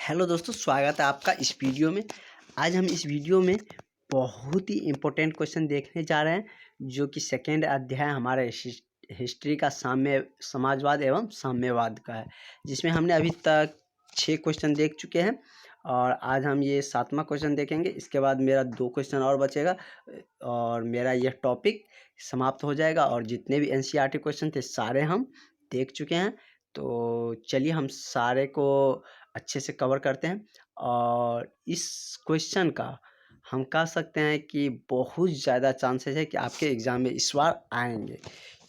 Hello दोस्तों, स्वागत है आपका इस वीडियो में। आज हम इस वीडियो में बहुत ही इम्पोर्टेंट क्वेश्चन देखने जा रहे हैं, जो कि सेकेंड अध्याय हमारे हिस्ट्री का समाजवाद एवं साम्यवाद का है, जिसमें हमने अभी तक 6 क्वेश्चन देख चुके हैं और आज हम ये 7वां क्वेश्चन देखेंगे। इसके बाद मेरा 2 क्वेश्चन और बचेगा और मेरा यह टॉपिक समाप्त हो जाएगा और जितने भी एनसीईआरटी क्वेश्चन थे सारे हम देख चुके हैं। तो चलिए हम सारे को अच्छे से कवर करते हैं और इस क्वेश्चन का हम कह सकते हैं कि बहुत ज़्यादा चांसेस है कि आपके एग्ज़ाम में इस बार आएंगे,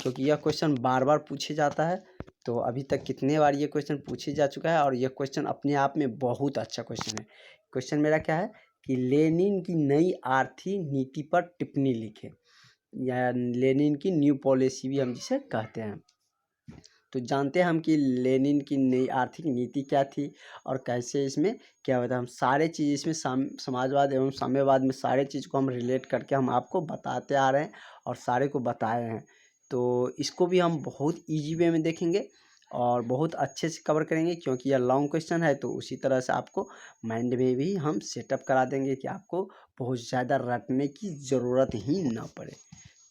क्योंकि यह क्वेश्चन बार बार पूछे जाता है। तो अभी तक कितने बार ये क्वेश्चन पूछे जा चुका है और यह क्वेश्चन अपने आप में बहुत अच्छा क्वेश्चन है। क्वेश्चन मेरा क्या है कि लेनिन की नई आर्थिक नीति पर टिप्पणी लिखे, या लेनिन की न्यू पॉलिसी भी हम जिसे कहते हैं। तो जानते हैं हम कि लेनिन की नई आर्थिक नीति क्या थी और कैसे इसमें क्या होता है। हम सारे चीज़ इसमें समाजवाद एवं साम्यवाद में सारे चीज़ को हम रिलेट करके हम आपको बताते आ रहे हैं और सारे को बताए हैं। तो इसको भी हम बहुत ईजी वे में देखेंगे और बहुत अच्छे से कवर करेंगे, क्योंकि यह लॉन्ग क्वेश्चन है। तो उसी तरह से आपको माइंड में भी हम सेटअप करा देंगे कि आपको बहुत ज़्यादा रटने की ज़रूरत ही ना पड़े।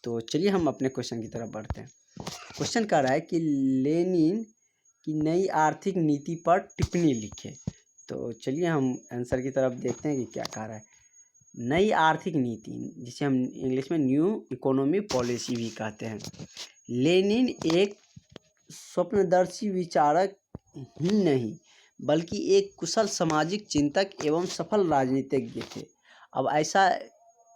तो चलिए हम अपने क्वेश्चन की तरफ बढ़ते हैं। क्वेश्चन कह रहा है कि लेनिन की नई आर्थिक नीति पर टिप्पणी लिखे। तो चलिए हम आंसर की तरफ देखते हैं कि क्या कह रहा है। नई आर्थिक नीति, जिसे हम इंग्लिश में न्यू इकोनॉमी पॉलिसी भी कहते हैं। लेनिन एक स्वप्नदर्शी विचारक ही नहीं बल्कि एक कुशल सामाजिक चिंतक एवं सफल राजनीतिज्ञ थे। अब ऐसा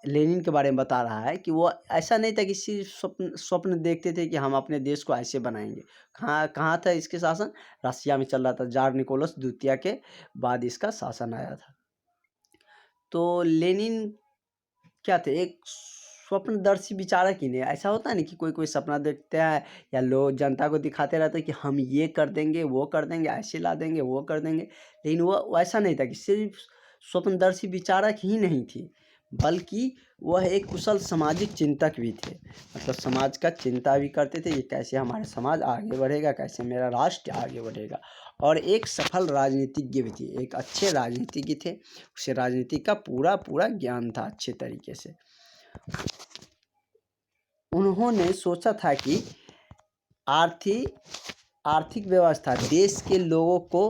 लेनिन के बारे में बता रहा है कि वो ऐसा नहीं था कि सिर्फ स्वप्न देखते थे कि हम अपने देश को ऐसे बनाएंगे। कहाँ था इसके शासन? रसिया में चल रहा था। जार निकोलस द्वितीय के बाद इसका शासन आया था। तो लेनिन क्या थे? एक स्वप्नदर्शी विचारक ही नहीं। ऐसा होता है ना कि कोई कोई सपना देखते हैं या लोग जनता को दिखाते रहते हैं कि हम ये कर देंगे, वो कर देंगे, ऐसे ला देंगे, वो कर देंगे। लेकिन वो ऐसा नहीं था कि सिर्फ स्वप्नदर्शी विचारक ही नहीं थी, बल्कि वह एक कुशल सामाजिक चिंतक भी थे। मतलब समाज का चिंता भी करते थे, ये कैसे हमारा समाज आगे बढ़ेगा, कैसे मेरा राष्ट्र आगे बढ़ेगा। और एक सफल राजनीतिज्ञ भी थे, एक अच्छे राजनीतिज्ञ थे। उसे राजनीति का पूरा पूरा ज्ञान था अच्छे तरीके से। उन्होंने सोचा था कि आर्थिक व्यवस्था देश के लोगों को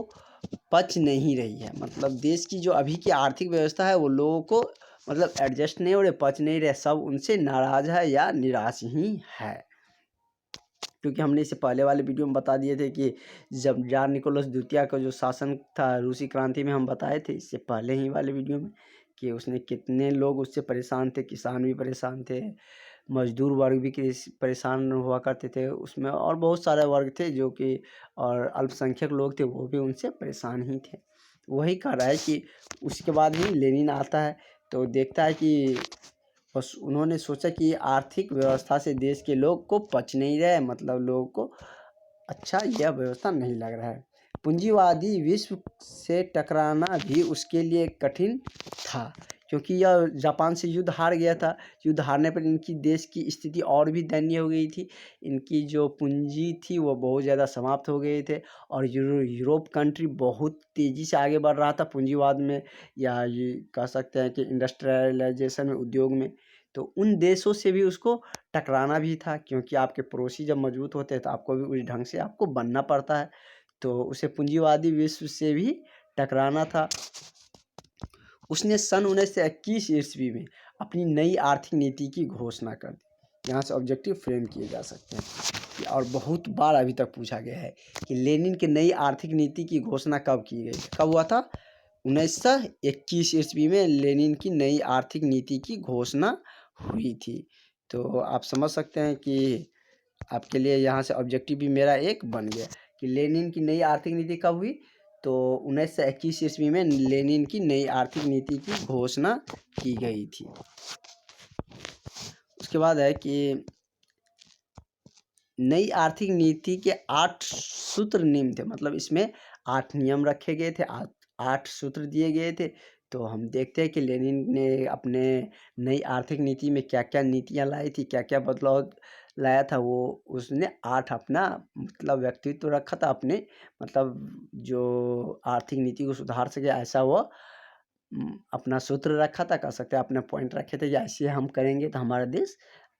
पच नहीं रही है। मतलब देश की जो अभी की आर्थिक व्यवस्था है वो लोगों को मतलब एडजस्ट नहीं हो रहे, पच नहीं रहे, सब उनसे नाराज है या निराश ही है। क्योंकि हमने इससे पहले वाले वीडियो में बता दिए थे कि जब जार निकोलस द्वितीय का जो शासन था रूसी क्रांति में, हम बताए थे इससे पहले ही वाले वीडियो में कि उसने कितने लोग उससे परेशान थे। किसान भी परेशान थे, मजदूर वर्ग भी परेशान हुआ करते थे उसमें, और बहुत सारे वर्ग थे जो कि और अल्पसंख्यक लोग थे वो भी उनसे परेशान ही थे। वही कह रहा है कि उसके बाद ही लेनिन आता है। तो देखता है कि बस उन्होंने सोचा कि आर्थिक व्यवस्था से देश के लोग को पच नहीं रहा है, मतलब लोगों को अच्छा यह व्यवस्था नहीं लग रहा है। पूंजीवादी विश्व से टकराना भी उसके लिए कठिन था, क्योंकि यह जापान से युद्ध हार गया था। युद्ध हारने पर इनकी देश की स्थिति और भी दयनीय हो गई थी। इनकी जो पूंजी थी वो बहुत ज़्यादा समाप्त हो गए थे और यूरोप कंट्री बहुत तेज़ी से आगे बढ़ रहा था पूंजीवाद में, या ये कह सकते हैं कि इंडस्ट्रियलाइजेशन में, उद्योग में। तो उन देशों से भी उसको टकराना भी था, क्योंकि आपके पड़ोसी जब मजबूत होते हैं तो आपको भी उस ढंग से आपको बनना पड़ता है। तो उसे पूंजीवादी विश्व से भी टकराना था। उसने सन 1921 ईस्वी में अपनी नई आर्थिक नीति की घोषणा कर दी। यहाँ से ऑब्जेक्टिव फ्रेम किए जा सकते हैं और बहुत बार अभी तक पूछा गया है कि लेनिन की नई आर्थिक नीति की घोषणा कब की गई? कब हुआ था? 1921 ईस्वी में लेनिन की नई आर्थिक नीति की घोषणा हुई थी। तो आप समझ सकते हैं कि आपके लिए यहाँ से ऑब्जेक्टिव भी मेरा एक बन गया कि लेनिन की नई आर्थिक नीति कब हुई। तो 1921 ईस्वी में लेनिन की नई आर्थिक नीति की घोषणा की गई थी। उसके बाद है कि नई आर्थिक नीति के 8 सूत्र नियम थे। मतलब इसमें 8 नियम रखे गए थे, 8 सूत्र दिए गए थे। तो हम देखते हैं कि लेनिन ने अपने नई आर्थिक नीति में क्या क्या नीतियां लाई थी, क्या क्या बदलाव लाया था वो उसने 8 अपना मतलब व्यक्तित्व रखा था अपने मतलब जो आर्थिक नीति को सुधार सके ऐसा वो अपना सूत्र रखा था, कह सकते हैं अपने पॉइंट रखे थे कि ऐसे हम करेंगे तो हमारा देश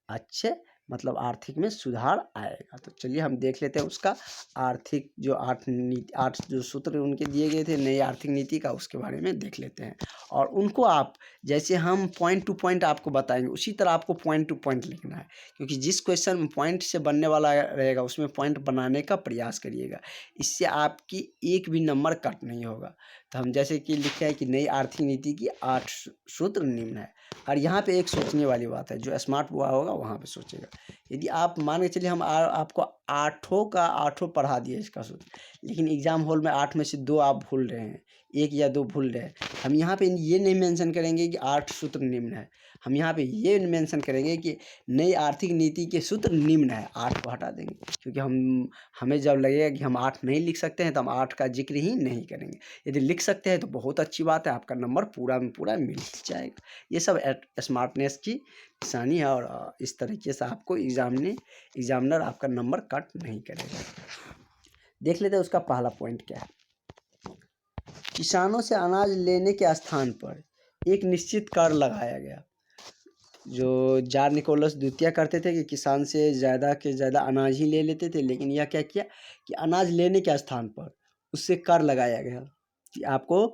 अच्छे मतलब आर्थिक में सुधार आएगा। तो चलिए हम देख लेते हैं उसका आर्थिक जो 8 जो सूत्र उनके दिए गए थे नई आर्थिक नीति का, उसके बारे में देख लेते हैं। और उनको आप जैसे हम पॉइंट टू पॉइंट आपको बताएंगे उसी तरह आपको पॉइंट टू पॉइंट लिखना है, क्योंकि जिस क्वेश्चन में पॉइंट से बनने वाला रहेगा उसमें पॉइंट बनाने का प्रयास करिएगा, इससे आपकी एक भी नंबर कट नहीं होगा। तो हम जैसे कि लिखे हैं कि नई आर्थिक नीति की 8 सूत्र निम्न है। और यहाँ पे एक सोचने वाली बात है, जो स्मार्ट हुआ होगा वहाँ पे सोचेगा। यदि आप मान के चलिए हम आपको आठों का आठों पढ़ा दिए इसका सूत्र, लेकिन एग्जाम हॉल में 8 में से 2 आप भूल रहे हैं, 1 या 2 भूल रहे हैं, हम यहाँ पे ये नहीं मेंशन करेंगे कि 8 सूत्र निम्न है, हम यहाँ पे ये मेंशन करेंगे कि नई आर्थिक नीति के सूत्र निम्न है, 8 को हटा देंगे। क्योंकि हमें जब लगेगा कि हम 8 नहीं लिख सकते हैं तो हम 8 का जिक्र ही नहीं करेंगे। यदि लिख सकते हैं तो बहुत अच्छी बात है, आपका नंबर पूरा में पूरा मिल जाएगा। ये सब स्मार्टनेस की निशानी है और इस तरीके से आपको एग्जामिनर आपका नंबर कट नहीं करेगा। देख लेते हैं उसका पहला पॉइंट क्या है। किसानों से अनाज लेने के स्थान पर एक निश्चित कर लगाया गया। जो जार निकोलस द्वितीय करते थे कि किसान से ज़्यादा के ज़्यादा अनाज ही ले लेते थे, लेकिन यह क्या किया कि अनाज लेने के स्थान पर उससे कर लगाया गया कि आपको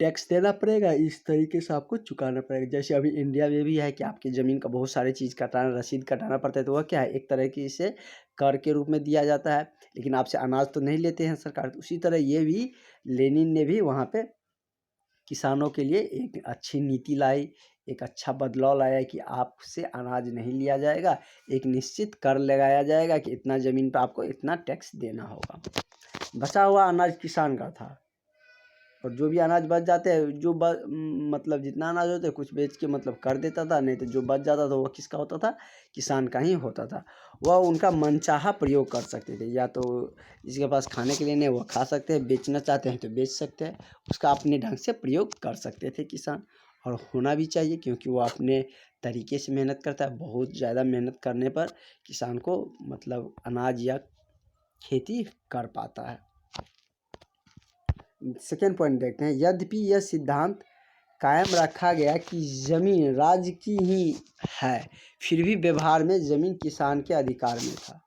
टैक्स देना पड़ेगा, इस तरीके से आपको चुकाना पड़ेगा। जैसे अभी इंडिया में भी है कि आपकी ज़मीन का बहुत सारी चीज़ कटाना रसीद कटाना पड़ता है, तो वह क्या है एक तरह की से कर के रूप में दिया जाता है, लेकिन आपसे अनाज तो नहीं लेते हैं सरकार। तो उसी तरह ये भी लेनिन ने भी वहाँ पे किसानों के लिए एक अच्छी नीति लाई, एक अच्छा बदलाव लाया कि आपसे अनाज नहीं लिया जाएगा, एक निश्चित कर लगाया जाएगा कि इतना ज़मीन पर आपको इतना टैक्स देना होगा। बचा हुआ अनाज किसान का था और जो भी अनाज बच जाते हैं जो मतलब जितना अनाज होता है कुछ बेच के मतलब कर देता था, नहीं तो जो बच जाता था वो किसका होता था, किसान का ही होता था। वह उनका मनचाहा प्रयोग कर सकते थे, या तो जिसके पास खाने के लिए नहीं वो खा सकते हैं, बेचना चाहते हैं तो बेच सकते हैं, उसका अपने ढंग से प्रयोग कर सकते थे किसान। और होना भी चाहिए क्योंकि वो अपने तरीके से मेहनत करता है। बहुत ज़्यादा मेहनत करने पर किसान को मतलब अनाज या खेती कर पाता है। सेकेंड पॉइंट देखते हैं। यद्यपि यह सिद्धांत कायम रखा गया कि ज़मीन राज्य की ही है, फिर भी व्यवहार में ज़मीन किसान के अधिकार में था।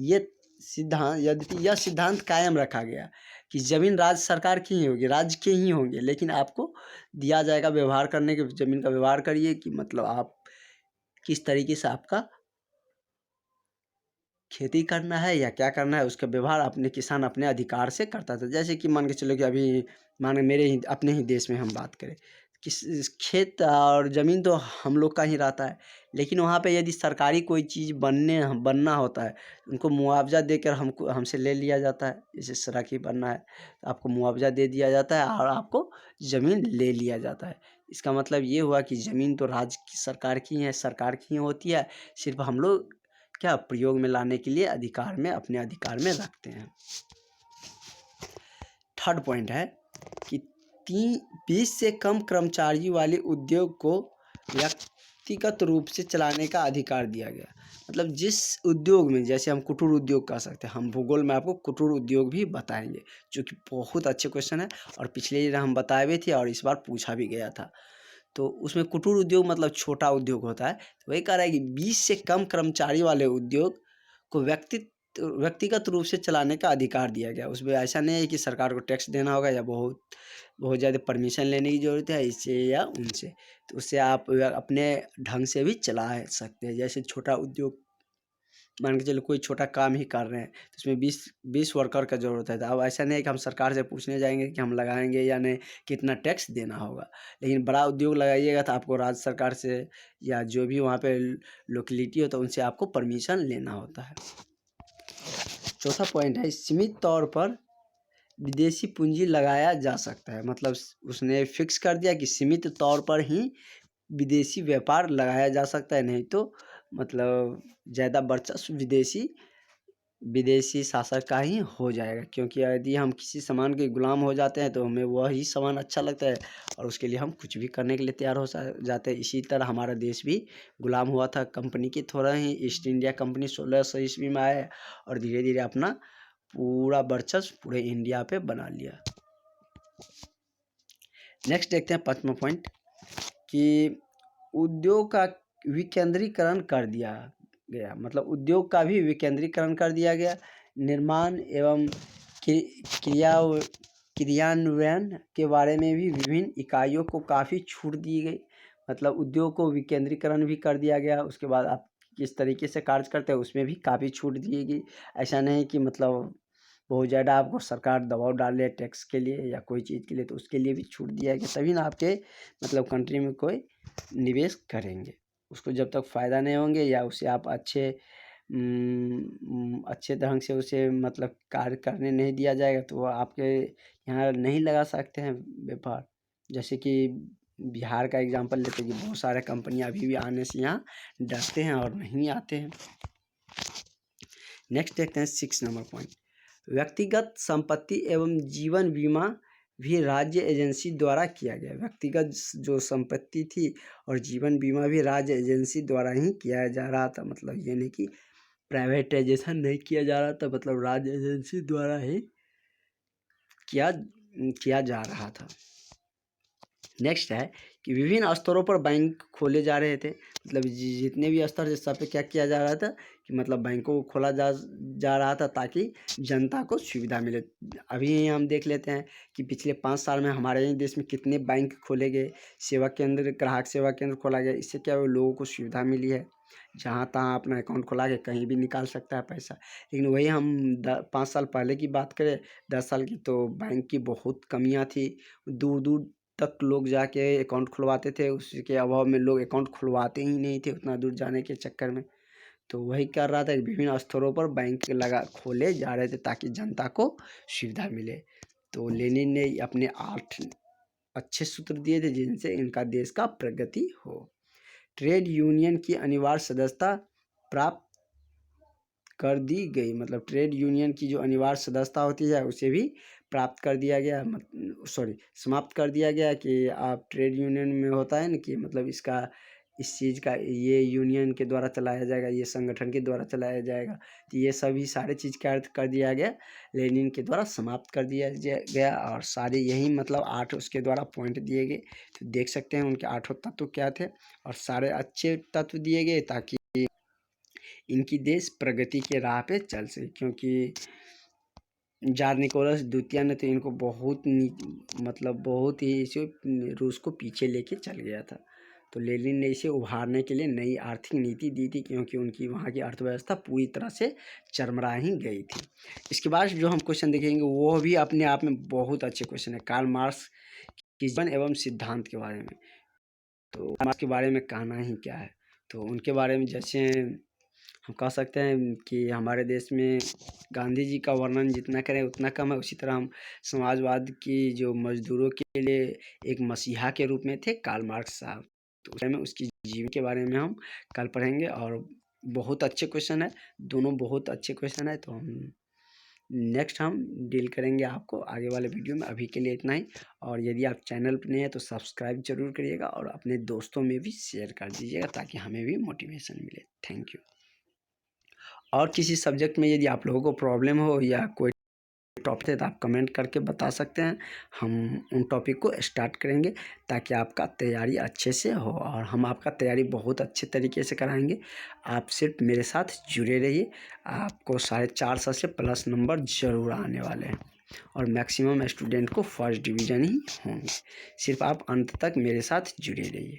यद्यपि यह सिद्धांत कायम रखा गया कि ज़मीन राज्य सरकार की ही होगी, राज्य के ही होंगे, लेकिन आपको दिया जाएगा व्यवहार करने के, ज़मीन का व्यवहार करिए कि मतलब आप किस तरीके से आपका खेती करना है या क्या करना है, उसका व्यवहार अपने किसान अपने अधिकार से करता था। जैसे कि मान के चलो कि अभी माने मेरे ही अपने ही देश में हम बात करें, किस खेत और ज़मीन तो हम लोग का ही रहता है, लेकिन वहाँ पे यदि सरकारी कोई चीज़ बनना होता है उनको मुआवजा देकर हमसे ले लिया जाता है। जैसे सड़क ही बनना है तो आपको मुआवजा दे दिया जाता है और आपको ज़मीन ले लिया जाता है। इसका मतलब ये हुआ कि ज़मीन तो राज्य की सरकार की है, सरकार की ही होती है, सिर्फ हम लोग क्या प्रयोग में लाने के लिए अपने अधिकार में रखते हैं। थर्ड पॉइंट है कि 20 से कम कर्मचारी वाले उद्योग को व्यक्तिगत रूप से चलाने का अधिकार दिया गया। मतलब जिस उद्योग में, जैसे हम कुटीर उद्योग कह सकते हैं, हम भूगोल में आपको कुटीर उद्योग भी बताएंगे, जो कि बहुत अच्छे क्वेश्चन है और पिछले ईयर हम बताए भी थे और इस बार पूछा भी गया था। तो उसमें कुटीर उद्योग मतलब छोटा उद्योग होता है। तो वही कह रहा है कि 20 से कम कर्मचारी वाले उद्योग को व्यक्तिगत रूप से चलाने का अधिकार दिया गया। उसमें ऐसा नहीं है कि सरकार को टैक्स देना होगा या बहुत बहुत ज़्यादा परमिशन लेने की ज़रूरत है इससे या उनसे। तो उससे आप अपने ढंग से भी चला सकते हैं। जैसे छोटा उद्योग मान के चलो कोई छोटा काम ही कर रहे हैं तो उसमें 20 वर्कर का ज़रूरत है। तो अब ऐसा नहीं है कि हम सरकार से पूछने जाएंगे कि हम लगाएंगे या नहीं, कितना टैक्स देना होगा। लेकिन बड़ा उद्योग लगाइएगा तो आपको राज्य सरकार से या जो भी वहाँ पे लोकेलिटी होता है उनसे आपको परमिशन लेना होता है। चौथा पॉइंट है सीमित तौर पर विदेशी पूंजी लगाया जा सकता है। मतलब उसने फिक्स कर दिया कि सीमित तौर पर ही विदेशी व्यापार लगाया जा सकता है, नहीं तो मतलब ज़्यादा वर्चस्व विदेशी विदेशी शासक का ही हो जाएगा, क्योंकि यदि हम किसी सामान के गुलाम हो जाते हैं तो हमें वही सामान अच्छा लगता है और उसके लिए हम कुछ भी करने के लिए तैयार हो जाते हैं। इसी तरह हमारा देश भी गुलाम हुआ था कंपनी की। थोड़ा ही ईस्ट इंडिया कंपनी 1600 ईस्वी में आया और धीरे धीरे अपना पूरा वर्चस्व पूरे इंडिया पे बना लिया। नेक्स्ट देखते हैं 5वां पॉइंट कि उद्योग का विकेंद्रीकरण कर दिया गया, मतलब उद्योग का भी विकेंद्रीकरण कर दिया गया। निर्माण एवं क्रियान्वयन के बारे में भी विभिन्न इकाइयों को काफ़ी छूट दी गई, मतलब उद्योग को विकेंद्रीकरण भी कर दिया गया। उसके बाद आप किस तरीके से कार्य करते हैं उसमें भी काफ़ी छूट दी गई। ऐसा नहीं कि मतलब बहुत ज़्यादा आपको सरकार दबाव डाल रही है टैक्स के लिए या कोई चीज़ के लिए, तो उसके लिए भी छूट दिया गया, तभी ना आपके मतलब कंट्री में कोई निवेश करेंगे। उसको जब तक फ़ायदा नहीं होंगे या उसे आप अच्छे ढंग से उसे मतलब कार्य करने नहीं दिया जाएगा तो वो आपके यहाँ नहीं लगा सकते हैं व्यापार। जैसे कि बिहार का एग्जांपल लेते हैं कि बहुत सारे कंपनियां अभी भी आने से यहाँ डरते हैं और नहीं आते हैं। नेक्स्ट देखते हैं 6 नंबर पॉइंट, व्यक्तिगत संपत्ति एवं जीवन बीमा भी राज्य एजेंसी द्वारा किया गया। व्यक्तिगत जो संपत्ति थी और जीवन बीमा भी राज्य एजेंसी द्वारा ही किया जा रहा था, मतलब ये नहीं कि प्राइवेटाइजेशन नहीं किया जा रहा था, मतलब राज्य एजेंसी द्वारा ही किया जा रहा था। नेक्स्ट है कि विभिन्न स्तरों पर बैंक खोले जा रहे थे, मतलब जितने भी स्तर थे सब पे क्या किया जा रहा था कि मतलब बैंकों को खोला जा रहा था ताकि जनता को सुविधा मिले। अभी हम देख लेते हैं कि पिछले 5 साल में हमारे ही देश में कितने बैंक खोले गए, सेवा केंद्र, ग्राहक सेवा केंद्र खोला गया। इससे क्या हुआ, लोगों को सुविधा मिली है, जहाँ तहाँ अपना अकाउंट खोला के कहीं भी निकाल सकता है पैसा। लेकिन वही हम 5 साल पहले की बात करें, 10 साल की, तो बैंक की बहुत कमियाँ थी। दूर दूर तक लोग जाके अकाउंट खुलवाते थे, उसके अभाव में लोग अकाउंट खुलवाते ही नहीं थे उतना दूर जाने के चक्कर में। तो वही कर रहा था कि विभिन्न स्तरों पर बैंक खोले जा रहे थे ताकि जनता को सुविधा मिले। तो लेनिन ने अपने 8 अच्छे सूत्र दिए थे जिनसे इनका देश का प्रगति हो। ट्रेड यूनियन की अनिवार्य सदस्यता प्राप्त कर दी गई, मतलब ट्रेड यूनियन की जो अनिवार्य सदस्यता होती है उसे भी प्राप्त कर दिया गया, समाप्त कर दिया गया कि आप ट्रेड यूनियन में होता है ना कि मतलब इस चीज़ का ये यूनियन के द्वारा चलाया जाएगा, ये संगठन के द्वारा चलाया जाएगा, तो ये सभी सारे चीज़ का अर्थ कर दिया गया, लेनिन के द्वारा समाप्त कर दिया गया। और सारे यही मतलब 8 उसके द्वारा पॉइंट दिए गए, तो देख सकते हैं उनके 8 तत्व क्या थे और सारे अच्छे तत्व दिए गए ताकि इनकी देश प्रगति के राह पे चल सके। क्योंकि जार निकोलस द्वितीय ने तो इनको बहुत ही इसे रूस को पीछे लेके चल गया था। तो लेनिन ने इसे उभारने के लिए नई आर्थिक नीति दी थी, क्योंकि उनकी वहाँ की अर्थव्यवस्था पूरी तरह से चरमरा ही गई थी। इसके बाद जो हम क्वेश्चन देखेंगे वो भी अपने आप में बहुत अच्छे क्वेश्चन है, कार्ल मार्क्स के जीवन एवं सिद्धांत के बारे में। तो कार्ल मार्क्स के बारे में कहना ही क्या है, तो उनके बारे में जैसे हम कह सकते हैं कि हमारे देश में गांधी जी का वर्णन जितना करें उतना कम है। उसी तरह हम समाजवाद की जो मजदूरों के लिए एक मसीहा के रूप में थे कार्ल मार्क्स साहब, तो उस में उसकी जीवन के बारे में हम कल पढ़ेंगे। और बहुत अच्छे क्वेश्चन है, दोनों बहुत अच्छे क्वेश्चन है, तो हम नेक्स्ट हम डील करेंगे आपको आगे वाले वीडियो में। अभी के लिए इतना ही, और यदि आप चैनल पर नए हैं तो सब्सक्राइब जरूर करिएगा और अपने दोस्तों में भी शेयर कर दीजिएगा ताकि हमें भी मोटिवेशन मिले। Thank you. और किसी सब्जेक्ट में यदि आप लोगों को प्रॉब्लम हो या कोई टॉपिक है तो आप कमेंट करके बता सकते हैं, हम उन टॉपिक को स्टार्ट करेंगे ताकि आपका तैयारी अच्छे से हो, और हम आपका तैयारी बहुत अच्छे तरीके से कराएंगे। आप सिर्फ मेरे साथ जुड़े रहिए, आपको 450 से प्लस नंबर ज़रूर आने वाले हैं और मैक्सिमम स्टूडेंट को फर्स्ट डिवीज़न ही होंगे। सिर्फ आप अंत तक मेरे साथ जुड़े रहिए।